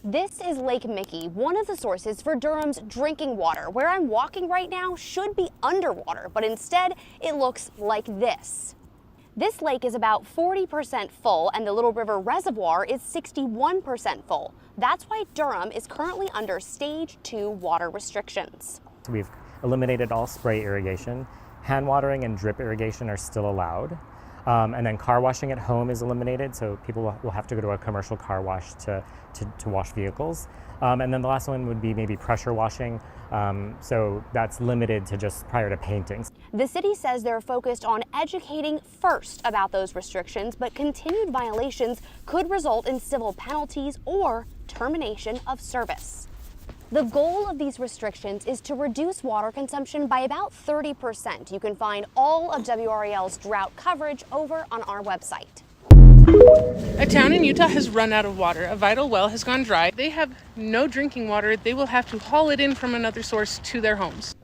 This is Lake Mickey, one of the sources for Durham's drinking water. Where I'm walking right now should be underwater, but instead it looks like this. This lake is about 40% full and the Little River Reservoir is 61% full. That's why Durham is currently under Stage 2 water restrictions. We've eliminated all spray irrigation. Hand watering and drip irrigation are still allowed. And then car washing at home is eliminated, so people will have to go to a commercial car wash to wash vehicles. And then the last one would be maybe pressure washing, so that's limited to just prior to painting. The city says they're focused on educating first about those restrictions, but continued violations could result in civil penalties or termination of service. The goal of these restrictions is to reduce water consumption by about 30%. You can find all of WRAL's drought coverage over on our website. A town in Utah has run out of water. A vital well has gone dry. They have no drinking water. They will have to haul it in from another source to their homes.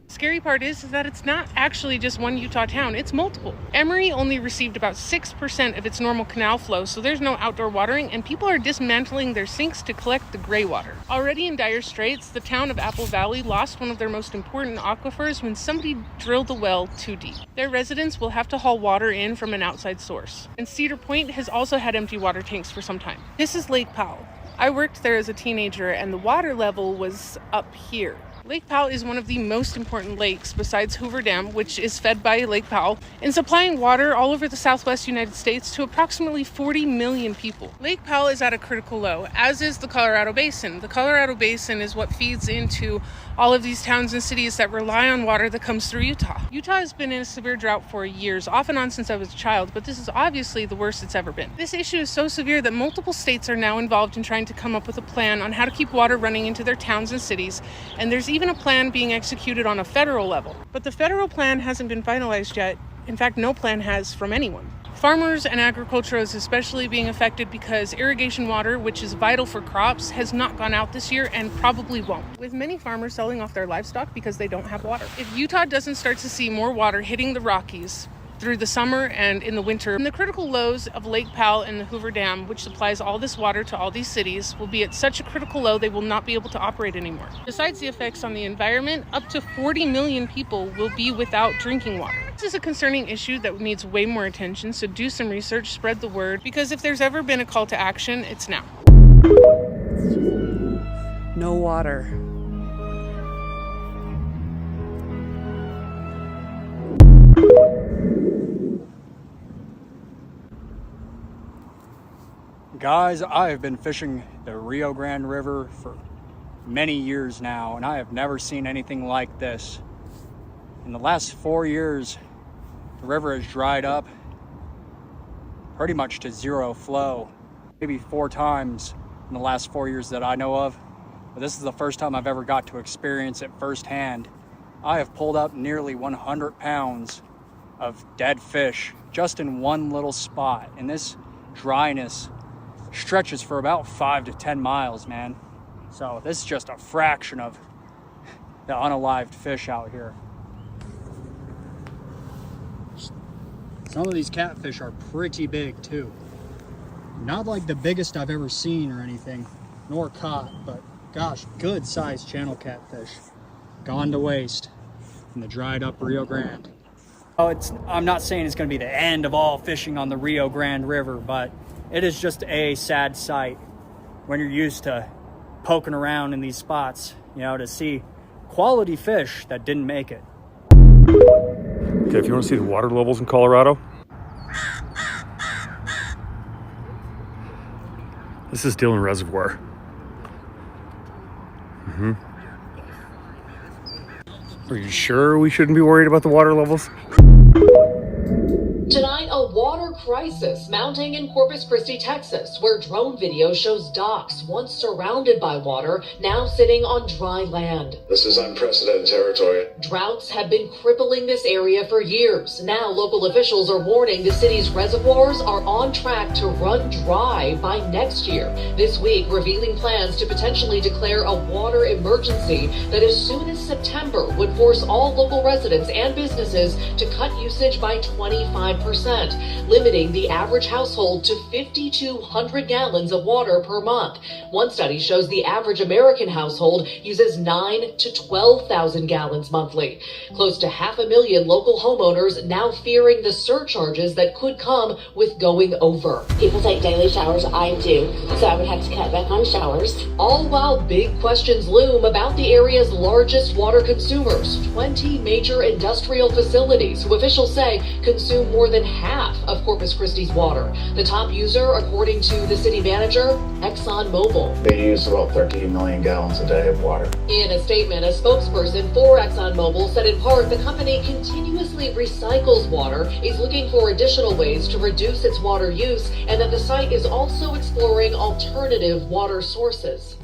Scary part is that it's not actually just one Utah town, it's multiple. Emory only received about 6% of its normal canal flow, so there's no outdoor watering, and people are dismantling their sinks to collect the gray water. Already in dire straits, the town of Apple Valley lost one of their most important aquifers when somebody drilled a well too deep. Their residents will have to haul water in from an outside source. And Cedar Point has also had empty water tanks for some time. This is Lake Powell. I worked there as a teenager, and the water level was up here. Lake Powell is one of the most important lakes besides Hoover Dam, which is fed by Lake Powell, and supplying water all over the southwest United States to approximately 40 million people. Lake Powell is at a critical low, as is the Colorado Basin. The Colorado Basin is what feeds into all of these towns and cities that rely on water that comes through Utah. Utah has been in a severe drought for years, off and on since I was a child, but this is obviously the worst it's ever been. This issue is so severe that multiple states are now involved in trying to come up with a plan on how to keep water running into their towns and cities, and there's even a plan being executed on a federal level. But the federal plan hasn't been finalized yet. In fact, no plan has from anyone. Farmers and agriculture is especially being affected because irrigation water, which is vital for crops, has not gone out this year and probably won't, with many farmers selling off their livestock because they don't have water. If Utah doesn't start to see more water hitting the Rockies through the summer and in the winter, and the critical lows of Lake Powell and the Hoover Dam, which supplies all this water to all these cities, will be at such a critical low they will not be able to operate anymore. Besides the effects on the environment, up to 40 million people will be without drinking water. This is a concerning issue that needs way more attention, so do some research, spread the word, because if there's ever been a call to action, it's now. No water. Guys, I have been fishing the Rio Grande River for many years now, and I have never seen anything like this. In the last 4 years, the river has dried up pretty much to zero flow, maybe 4 times in the last 4 years that I know of. But this is the first time I've ever got to experience it firsthand. I have pulled up nearly 100 pounds of dead fish just in one little spot, and this dryness stretches for about 5 to 10 miles, man. So this is just a fraction of the unalived fish out here. Some of these catfish are pretty big too. Not like the biggest I've ever seen or anything, nor caught, but gosh, good sized channel catfish. Gone to waste in the dried up Rio Grande. Oh, I'm not saying it's gonna be the end of all fishing on the Rio Grande River, but it is just a sad sight when you're used to poking around in these spots, you know, to see quality fish that didn't make it. Okay, if you want to see the water levels in Colorado, this is Dillon Reservoir. Are you sure we shouldn't be worried about the water levels? Tonight, a water crisis mounting in Corpus Christi, Texas, where drone video shows docks once surrounded by water, now sitting on dry land. This is unprecedented territory. Droughts have been crippling this area for years. Now, local officials are warning the city's reservoirs are on track to run dry by next year. This week, revealing plans to potentially declare a water emergency that as soon as September would force all local residents and businesses to cut usage by 25%. limiting the average household to 5,200 gallons of water per month. One study shows the average American household uses 9 to 12,000 gallons monthly. Close to 500,000 local homeowners now fearing the surcharges that could come with going over. People take daily showers. I do. So I would have to cut back on showers. All while big questions loom about the area's largest water consumers, 20 major industrial facilities who officials say consume more than half of Corpus Christi's water. The top user, according to the city manager, ExxonMobil. They use about 13 million gallons a day of water. In a statement, a spokesperson for ExxonMobil said in part the company continuously recycles water, is looking for additional ways to reduce its water use, and that the site is also exploring alternative water sources.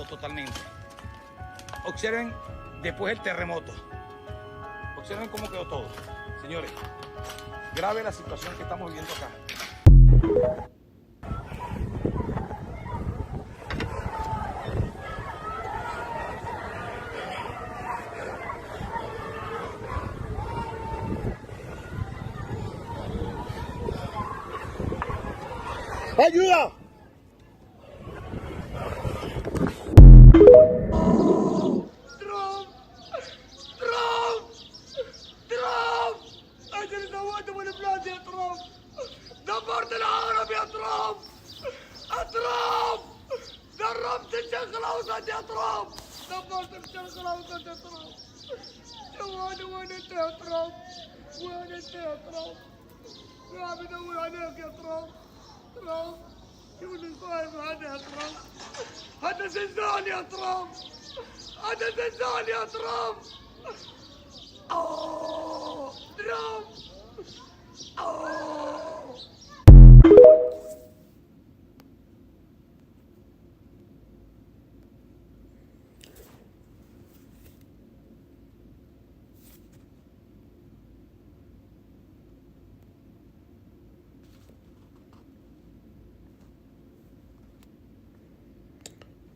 Totalmente. Observen después del terremoto. Observen cómo quedó todo. Señores, grave la situación que estamos viviendo acá. ¡Ayuda! هذا زلزال يا ترامب هذا زلزال يا ترامب ترامب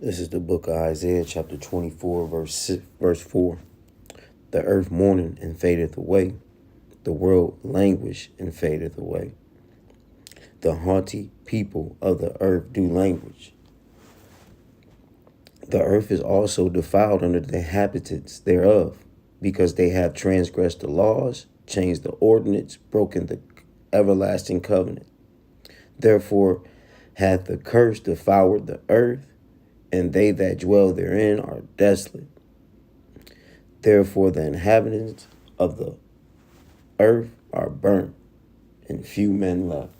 This is the book of Isaiah, chapter 24, verse 4. The earth mourneth and fadeth away. The world languish and fadeth away. The haughty people of the earth do languish. The earth is also defiled under the inhabitants thereof, because they have transgressed the laws, changed the ordinance, broken the everlasting covenant. Therefore hath the curse devoured the earth, and they that dwell therein are desolate. Therefore the inhabitants of the earth are burnt, and few men left.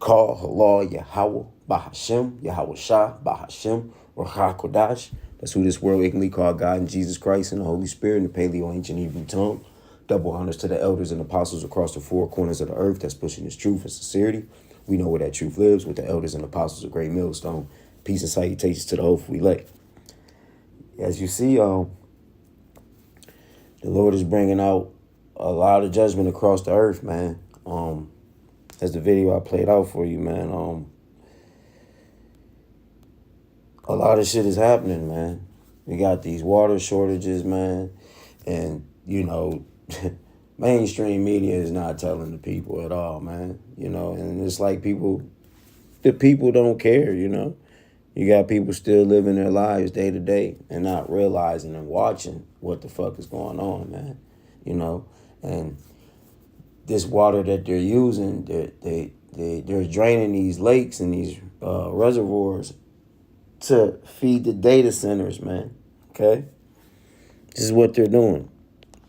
Call Halal Yahweh Bahashem, Yahweh Shah Bahashem, or HaKodash. That's who this world ignorantly call God and Jesus Christ and the Holy Spirit in the Paleo Ancient Hebrew tongue. Double honors to the elders and apostles across the four corners of the earth that's pushing this truth and sincerity. We know where that truth lives, with the elders and apostles of Great Millstone. Peace and salutations to the hopeful elect. As you see, the Lord is bringing out a lot of judgment across the earth, man. As the video I played out for you, man, a lot of shit is happening, man. We got these water shortages, man. And, you know, mainstream media is not telling the people at all, man. You know, and it's like people the people don't care, you know. You got people still living their lives day to day and not realizing and watching what the fuck is going on, man. You know, and this water that they're using, they're draining these lakes and these reservoirs to feed the data centers, man. Okay? This is what they're doing.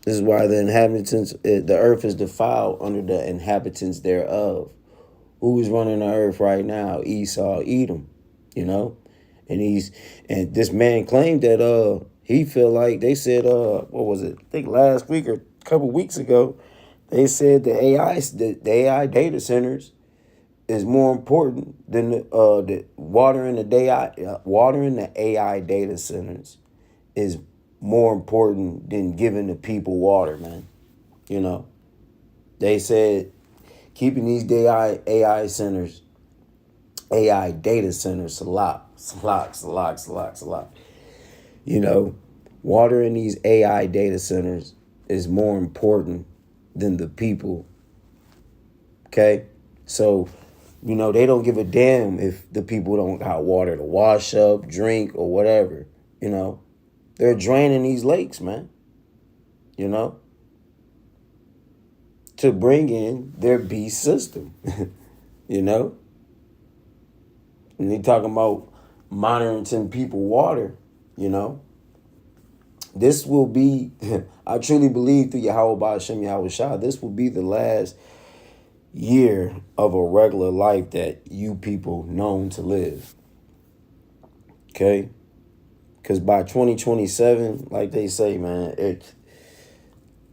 This is why the inhabitants, the earth is defiled under the inhabitants thereof. Who's running the earth right now? Esau, Edom, you know? And this man claimed that he feel like, they said, what was it? I think last week or a couple weeks ago, they said the AI data centers is more important than the watering the AI data centers is more important than giving the people water, man. You know, they said keeping these AI data centers, you know, watering these AI data centers is more important than the people. Okay? So, you know, they don't give a damn if the people don't got water to wash up, drink, or whatever, you know. They're draining these lakes, man, you know, to bring in their beast system, you know. And they talking about monitoring people water, you know. This will be, I truly believe through Yahweh Ba'ashem Yahweh Shah, this will be the last year of a regular life that you people known to live. Okay? Because by 2027, like they say, man,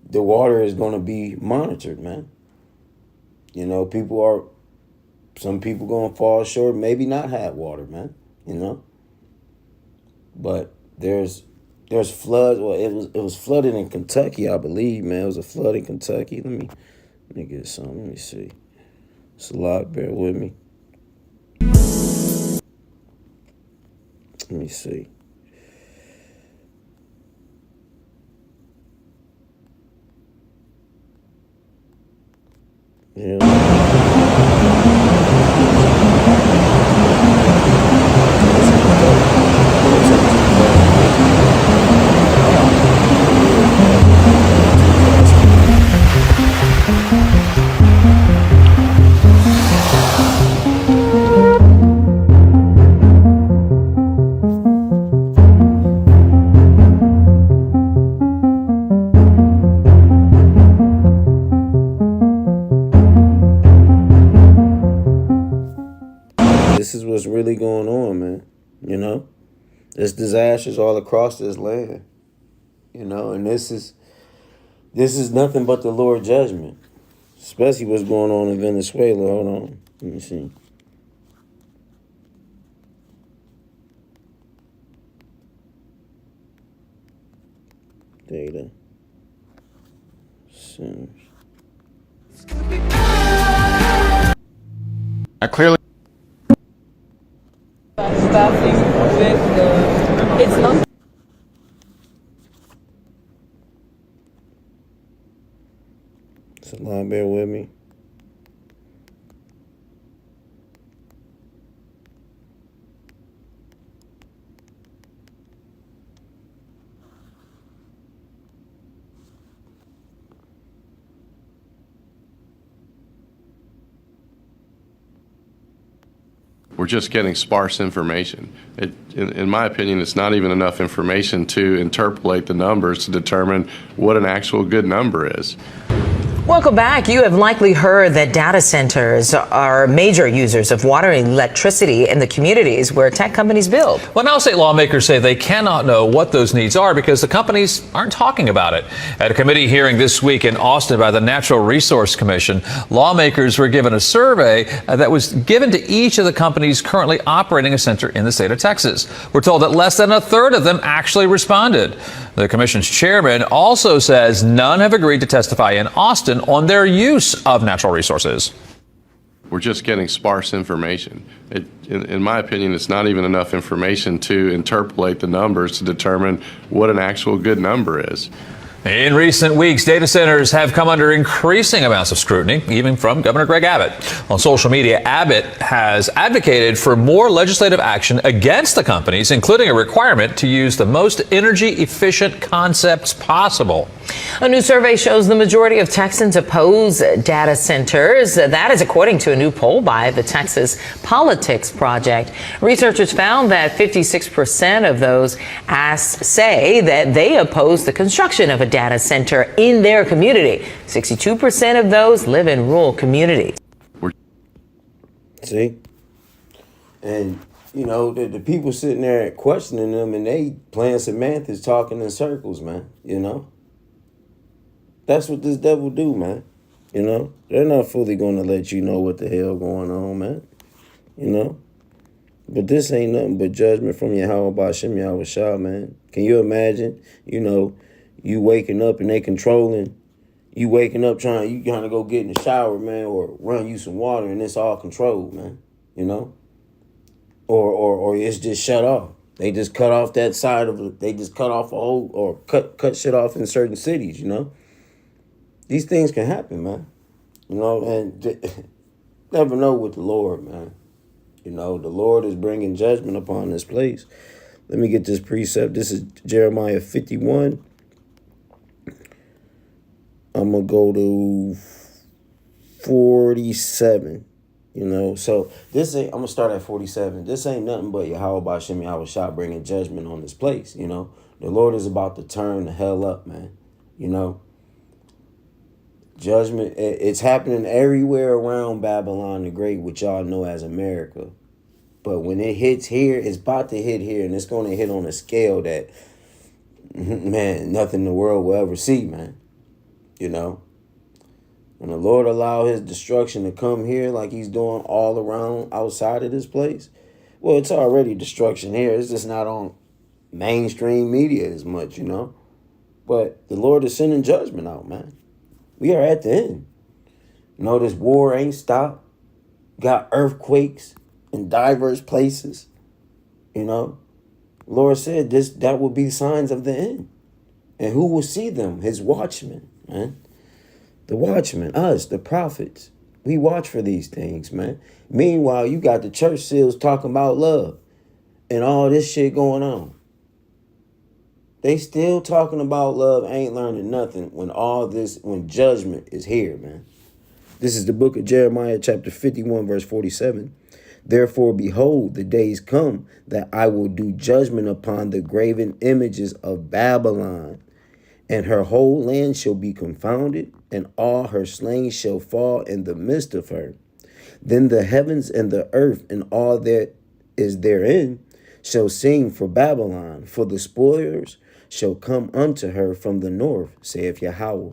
the water is going to be monitored, man. You know, some people going to fall short, maybe not have water, man, you know. But there's floods. Well, it was flooded in Kentucky, I believe, man. It was a flood in Kentucky. Let me get some. Let me see. It's a lot. Bear with me. Let me see. Yeah. This is what's really going on, man. You know, there's disasters all across this land. You know, and this is nothing but the Lord's judgment, especially what's going on in Venezuela. Hold on, let me see. Data centers. I clearly. Staffing with it's not. Salon, bear with me. We're just getting sparse information. In my opinion, it's not even enough information to interpolate the numbers to determine what an actual good number is. Welcome back. You have likely heard that data centers are major users of water and electricity in the communities where tech companies build. Well, now state lawmakers say they cannot know what those needs are because the companies aren't talking about it. At a committee hearing this week in Austin by the Natural Resource Commission, lawmakers were given a survey that was given to each of the companies currently operating a center in the state of Texas. We're told that less than a third of them actually responded. The commission's chairman also says none have agreed to testify in Austin on their use of natural resources. We're just getting sparse information. In my opinion, it's not even enough information to interpolate the numbers to determine what an actual good number is. In recent weeks, data centers have come under increasing amounts of scrutiny, even from Governor Greg Abbott. On social media, Abbott has advocated for more legislative action against the companies, including a requirement to use the most energy-efficient concepts possible. A new survey shows the majority of Texans oppose data centers. That is according to a new poll by the Texas Politics Project. Researchers found that 56% of those asked say that they oppose the construction of a data center in their community. 62% of those live in rural communities. See? And, you know, the people sitting there questioning them and they playing semantics, talking in circles, man, you know? That's what this devil do, man. You know? They're not fully going to let you know what the hell going on, man. You know? But this ain't nothing but judgment from Yahweh Ba'ashem Yahweh Shah, man. Can you imagine, you know, you waking up and they controlling, you waking up you trying to go get in the shower, man, or run you some water and it's all controlled, man, you know? Or it's just shut off. They just cut off that side of it. They just cut off a whole, or cut shit off in certain cities, you know? These things can happen, man. You know, and never know with the Lord, man. You know, the Lord is bringing judgment upon this place. Let me get this precept. This is Jeremiah 51. I'm going to go to 47. You know, so I'm going to start at 47. This ain't nothing but Yahweh Ba'ashem Yahweh Shah bringing judgment on this place, you know. The Lord is about to turn the hell up, man. You know. Judgment, it's happening everywhere around Babylon the Great, which y'all know as America. But when it hits here, it's about to hit here, and it's going to hit on a scale that, man, nothing in the world will ever see, man. You know? When the Lord allow his destruction to come here like he's doing all around outside of this place, well, it's already destruction here. It's just not on mainstream media as much, you know? But the Lord is sending judgment out, man. We are at the end. You know, this war ain't stopped. Got earthquakes in diverse places. You know, Lord said that will be signs of the end. And who will see them? His watchmen, man. The watchmen, us, the prophets. We watch for these things, man. Meanwhile, you got the church seals talking about love and all this shit going on. They still talking about love, ain't learning nothing when judgment is here, man. This is the book of Jeremiah, chapter 51, verse 47. Therefore, behold, the days come that I will do judgment upon the graven images of Babylon, and her whole land shall be confounded, and all her slain shall fall in the midst of her. Then the heavens and the earth and all that is therein shall sing for Babylon, for the spoilers shall come unto her from the north, saith Yahweh.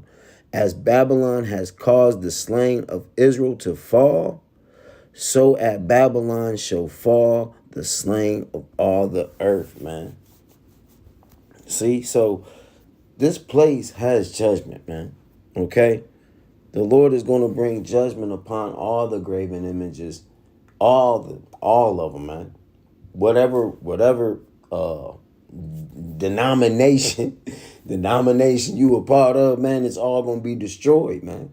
As Babylon has caused the slain of Israel to fall, so at Babylon shall fall the slain of all the earth, man. See, so this place has judgment, man. Okay? The Lord is going to bring judgment upon all the graven images, all of them, man. Whatever denomination you a part of, man, it's all going to be destroyed, man.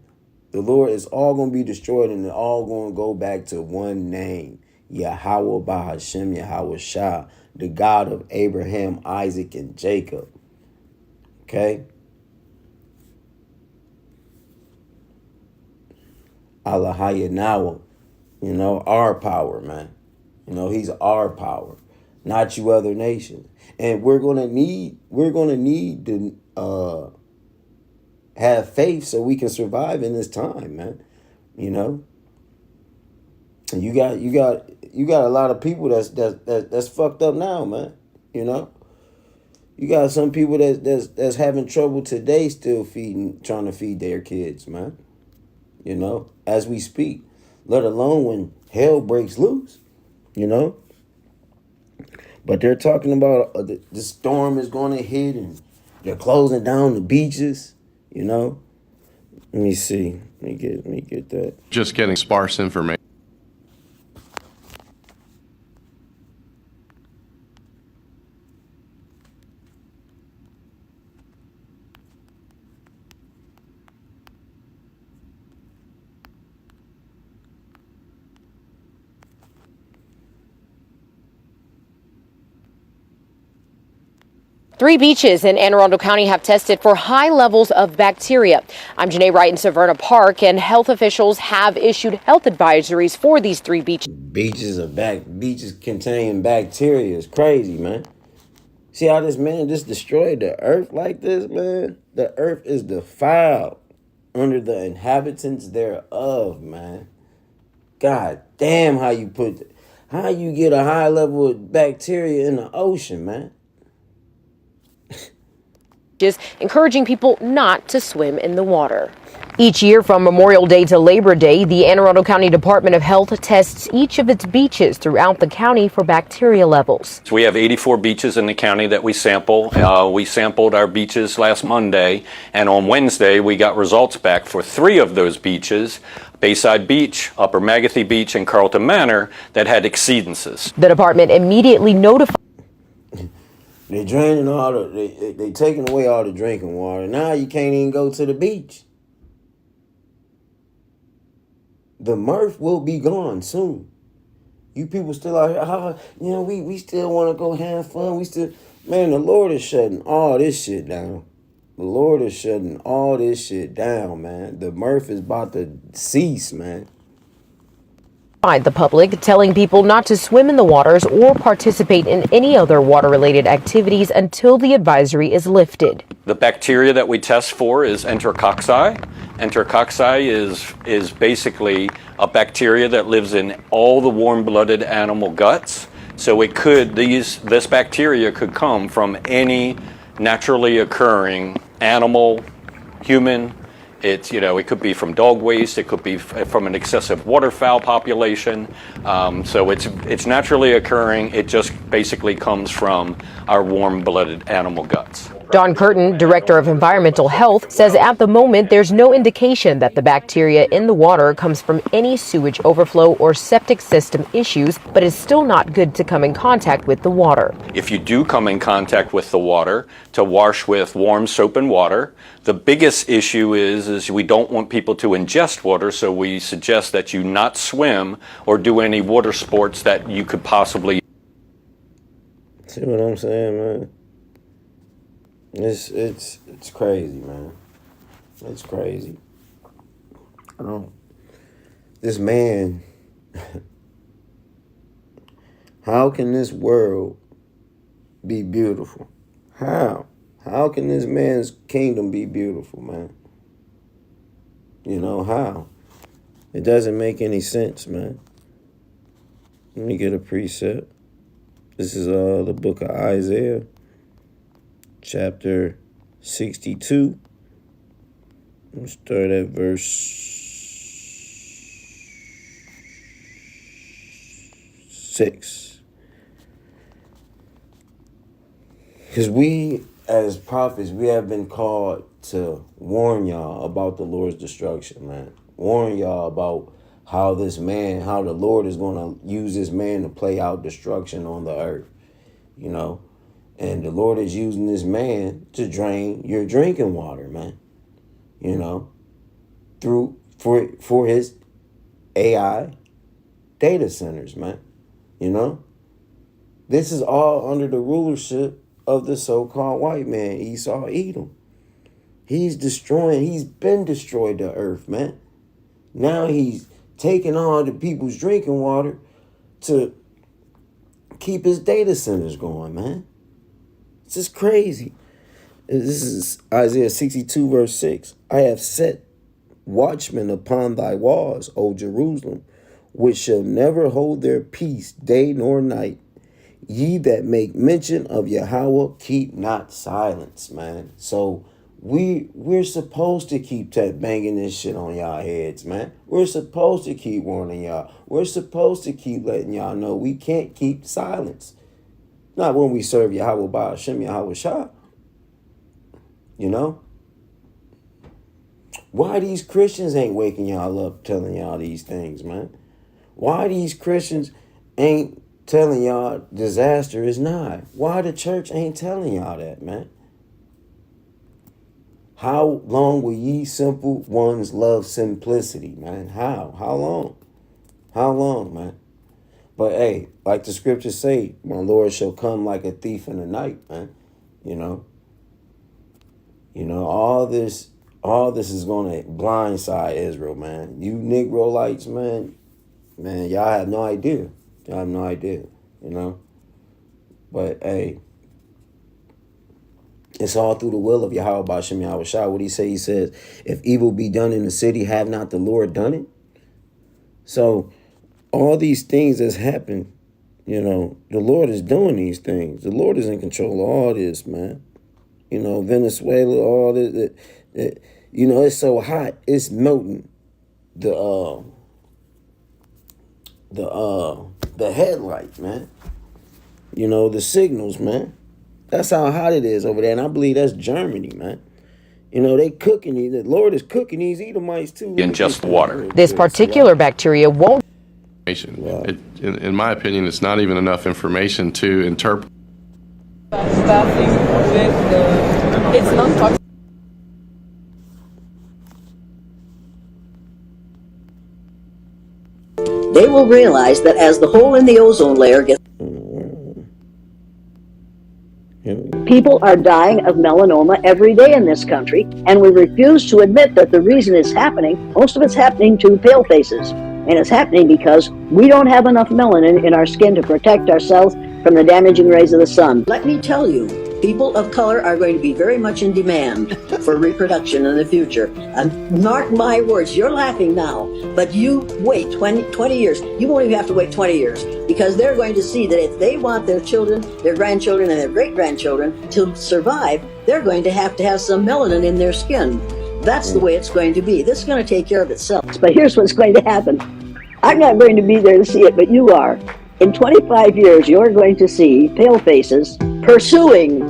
The Lord is all going to be destroyed, and they're all going to go back to one name, Yahweh Ba'ashem Yahweh Shah, the God of Abraham, Isaac, and Jacob. Okay? Allah Hayanawa, you know, our power, man. You know, he's our power, not you other nations. And we're gonna need to have faith so we can survive in this time, man. You know, and you got a lot of people that's fucked up now, man. You know, you got some people that's having trouble today, still trying to feed their kids, man. You know, as we speak, let alone when hell breaks loose. You know. But they're talking about the storm is going to hit and they're closing down the beaches, you know. Let me see. Let me get that. Just getting sparse information. 3 beaches in Anne Arundel County have tested for high levels of bacteria. I'm Janae Wright in Severna Park, and health officials have issued health advisories for these 3 beaches. Beaches containing bacteria is crazy, man. See how this man just destroyed the earth like this, man? The earth is defiled under the inhabitants thereof, man. God damn, how you get a high level of bacteria in the ocean, man? Encouraging people not to swim in the water. Each year from Memorial Day to Labor Day, the Anne Arundel County Department of Health tests each of its beaches throughout the county for bacteria levels. So we have 84 beaches in the county that we sample. We sampled our beaches last Monday, and on Wednesday we got results back for 3 of those beaches, Bayside Beach, Upper Magathy Beach, and Carlton Manor, that had exceedances. The department immediately notified. They're draining they taking away all the drinking water. Now you can't even go to the beach. The Murph will be gone soon. You people still out here, we still want to go have fun. Man, the Lord is shutting all this shit down. The Lord is shutting all this shit down, man. The Murph is about to cease, man. The public, telling people not to swim in the waters or participate in any other water-related activities until the advisory is lifted. The bacteria that we test for is Enterococci. Enterococci is basically a bacteria that lives in all the warm-blooded animal guts. So this bacteria could come from any naturally occurring animal, human. It could be from dog waste. It could be from an excessive waterfowl population. So it's naturally occurring. It just basically comes from our warm-blooded animal guts. Don Curtin, Director of Environmental Health, says at the moment there's no indication that the bacteria in the water comes from any sewage overflow or septic system issues, but it's still not good to come in contact with the water. If you do come in contact with the water, to wash with warm soap and water. The biggest issue is we don't want people to ingest water, so we suggest that you not swim or do any water sports that you could possibly. See what I'm saying, man? It's crazy, man. It's crazy. This man, how can this world be beautiful? How? How can this man's kingdom be beautiful, man? How? It doesn't make any sense, man. Let me get a precept. This is the book of Isaiah, chapter 62. We'll start at verse 6. Because we, as prophets, we have been called to warn y'all about the Lord's destruction, man. Warn y'all about how the Lord is going to use this man to play out destruction on the earth, And the Lord is using this man to drain your drinking water, man. For his AI data centers, man. This is all under the rulership of the so-called white man, Esau Edom. He's been destroyed the earth, man. Now he's taking all the people's drinking water to keep his data centers going, man. It's just crazy. This is Isaiah 62, verse 6. I have set watchmen upon thy walls, O Jerusalem, which shall never hold their peace day nor night. Ye that make mention of Yahweh, keep not silence, man. So we're supposed to keep banging this shit on y'all heads, man. We're supposed to keep warning y'all. We're supposed to keep letting y'all know we can't keep silence. Not when we serve Yahweh Ba'ashem Yahweh Shah. Why these Christians ain't waking y'all up telling y'all these things, man? Why these Christians ain't telling y'all disaster is nigh? Why the church ain't telling y'all that, man? How long will ye simple ones love simplicity, man? How? How long? How long, man? But hey, like the scriptures say, my Lord shall come like a thief in the night, man. You know, all this is gonna blindside Israel, man. You Negroites, man, y'all have no idea. Y'all have no idea, you know. But hey, it's all through the will of Yahweh B'Shem Yahweh Shah. What he say? He says, if evil be done in the city, have not the Lord done it? So all these things that's happened, you know, the Lord is doing these things. The Lord is in control of all this, man. You know, Venezuela, all this, you know, it's so hot, it's melting the headlights, man. You know, the signals, man. That's how hot it is over there. And I believe that's Germany, man. You know, they cooking these. The Lord is cooking these Edomites too. In just water. This particular bacteria won't. In my opinion, it's not even enough information to interpret. Staffing with it's non-toxic. They will realize that as the hole in the ozone layer gets... People are dying of melanoma every day in this country, and we refuse to admit that the reason it's happening, most of it's happening to pale faces. And it's happening because we don't have enough melanin in our skin to protect ourselves from the damaging rays of the sun. Let me tell you, people of color are going to be very much in demand for reproduction in the future. Mark my words, you're laughing now, but you wait 20 years. You won't even have to wait 20 years, because they're going to see that if they want their children, their grandchildren, and their great-grandchildren to survive, they're going to have some melanin in their skin. That's the way it's going to be. This is going to take care of itself. But here's what's going to happen. I'm not going to be there to see it, but you are. In 25 years, you're going to see pale faces pursuing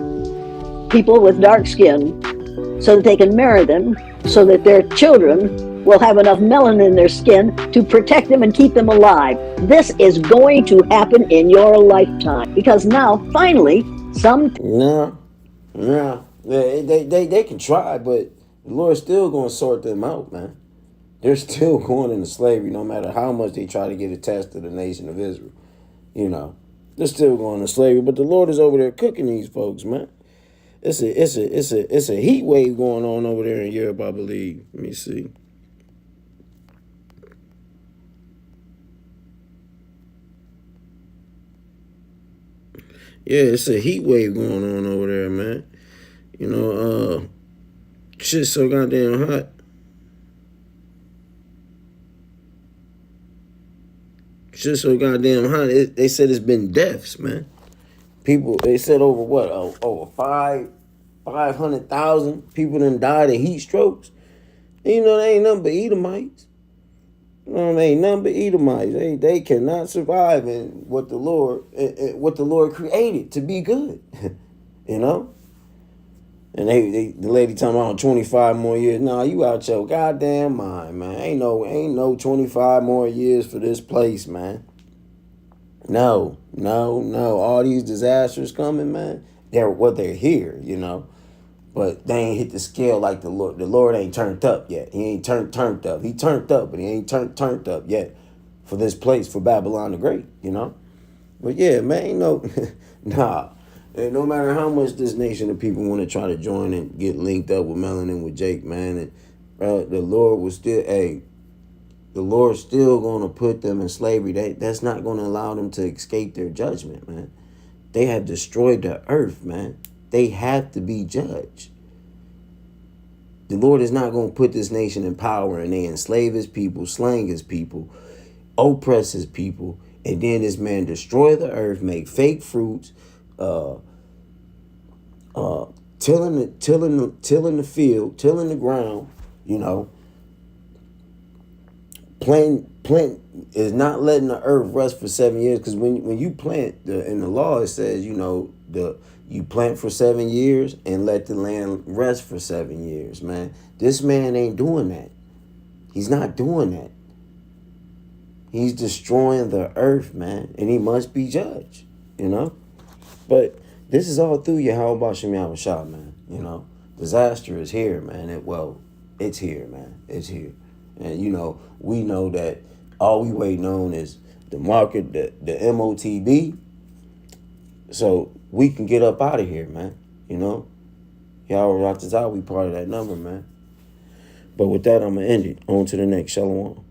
people with dark skin so that they can marry them, so that their children will have enough melanin in their skin to protect them and keep them alive. This is going to happen in your lifetime, because now, finally, No. They can try, but the Lord's still going to sort them out, man. They're still going into slavery no matter how much they try to get attached to the nation of Israel. You know, they're still going to slavery, but the Lord is over there cooking these folks, man. It's a heat wave going on over there in Europe, I believe. Let me see. Yeah, it's a heat wave going on over there, man. You know, shit's so goddamn hot. Shit's so goddamn hot. They said it's been deaths, man. People, they said over what? Over 500,000 people done died of heat strokes. And you know, they ain't nothing but Edomites. You know, they ain't nothing but Edomites. They cannot survive in what the Lord created to be good. You know? And the lady talking about 25 more years. Nah, you out your goddamn mind, man. Ain't no 25 more years for this place, man. No. All these disasters coming, man. They're here, you know. But they ain't hit the scale like the Lord. The Lord ain't turned up yet. He ain't turned up. He turned up, but he ain't turned up yet for this place, for Babylon the Great, you know. But yeah, man, ain't no, nah. And no matter how much this nation of people want to try to join and get linked up with Melanin, with Jake, man, and the Lord was still, the Lord's still going to put them in slavery. That's not going to allow them to escape their judgment, man. They have destroyed the earth, man. They have to be judged. The Lord is not going to put this nation in power and they enslave his people, slang his people, oppress his people, and then this man destroy the earth, make fake fruits, tilling the field, tilling the ground, you know. Plant is not letting the earth rest for 7 years, because when you plant, in the law it says, you know, you plant for 7 years and let the land rest for 7 years, man. This man ain't doing that. He's not doing that. He's destroying the earth, man, and he must be judged, you know. But this is all through Yahweh B'Shem Yahweh Shah, man. You know, disaster is here, man. It's here, man. It's here. And, you know, we know that all we waiting on is the market, the MOTB, so we can get up out of here, man. You know? Y'all rock this out, we part of that number, man. But with that, I'm going to end it. On to the next. Shalom.